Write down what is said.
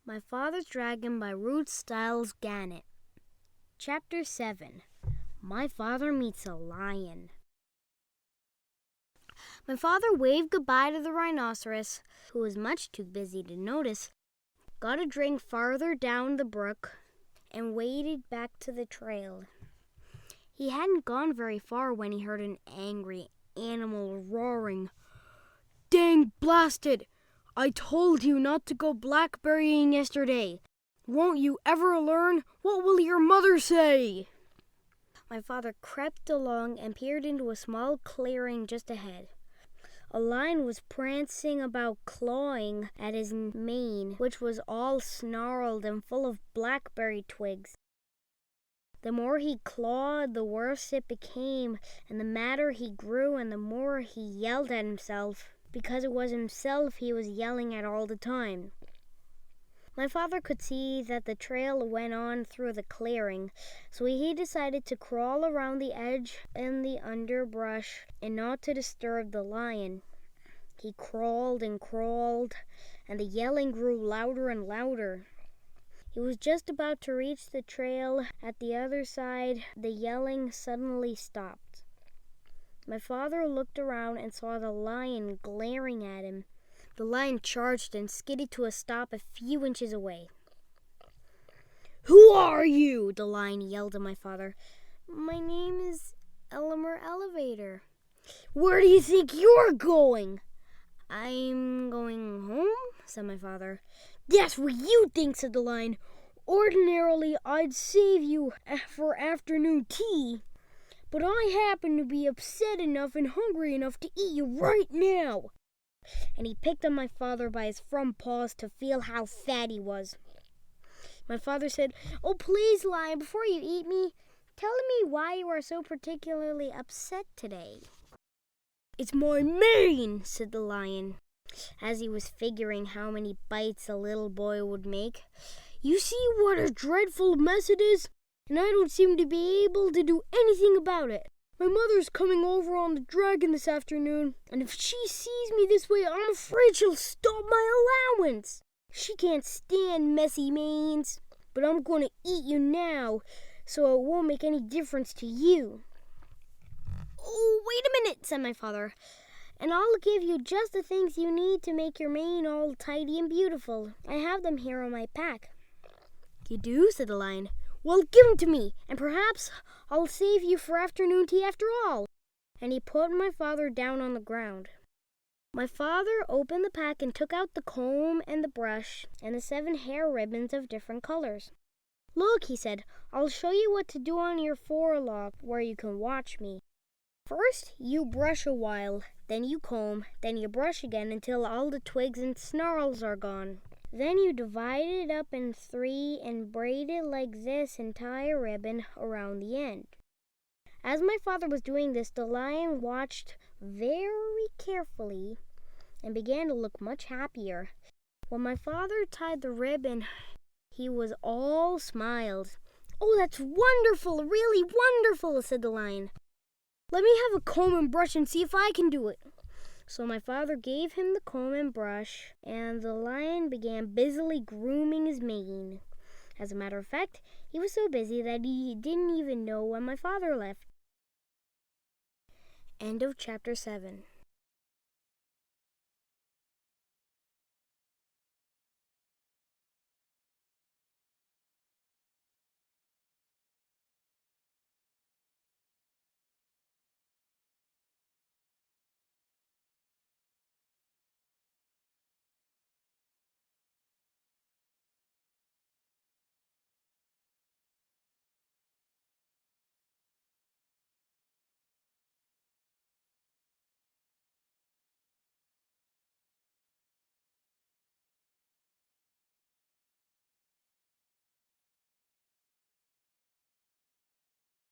My Father's Dragon by Ruth Stiles Gannett. Chapter 7. My Father Meets a Lion. My father waved goodbye to the rhinoceros, who was much too busy to notice, got a drink farther down the brook, and waded back to the trail. He hadn't gone very far when he heard an angry animal roaring. "Dang blasted! I told you not to go blackberrying yesterday. Won't you ever learn? What will your mother say?" My father crept along and peered into a small clearing just ahead. A lion was prancing about, clawing at his mane, which was all snarled and full of blackberry twigs. The more he clawed, the worse it became, and the madder he grew, and the more he yelled at himself, because it was himself he was yelling at all the time. My father could see that the trail went on through the clearing, so he decided to crawl around the edge in the underbrush and not to disturb the lion. He crawled and crawled, and the yelling grew louder and louder. He was just about to reach the trail. At the other side, the yelling suddenly stopped. My father looked around and saw the lion glaring at him. The lion charged and skidded to a stop a few inches away. "Who are you?" the lion yelled at my father. "My name is Elmer Elevator." "Where do you think you're going?" "I'm going home," said my father. "That's what you think," said the lion. "Ordinarily, I'd save you for afternoon tea, but I happen to be upset enough and hungry enough to eat you right now." And he picked up my father by his front paws to feel how fat he was. My father said, "Oh, please, lion, before you eat me, tell me why you are so particularly upset today." "It's my mane," said the lion, as he was figuring how many bites a little boy would make. "You see what a dreadful mess it is, and I don't seem to be able to do anything about it. My mother's coming over on the dragon this afternoon, and if she sees me this way, I'm afraid she'll stop my allowance. She can't stand messy manes, but I'm going to eat you now, so it won't make any difference to you." "Oh, wait a minute," said my father, "and I'll give you just the things you need to make your mane all tidy and beautiful. I have them here on my pack." "You do?" said the lion. "Well, give them to me, and perhaps I'll save you for afternoon tea after all." And he put my father down on the ground. My father opened the pack and took out the comb and the brush and the 7 hair ribbons of different colors. "Look," he said, "I'll show you what to do on your forelock where you can watch me. First, you brush a while, then you comb, then you brush again until all the twigs and snarls are gone. Then you divide it up in 3 and braid it like this and tie a ribbon around the end." As my father was doing this, the lion watched very carefully and began to look much happier. When my father tied the ribbon, he was all smiles. "Oh, that's wonderful, really wonderful," said the lion. "Let me have a comb and brush and see if I can do it." So my father gave him the comb and brush, and the lion began busily grooming his mane. As a matter of fact, he was so busy that he didn't even know when my father left. End of chapter 7.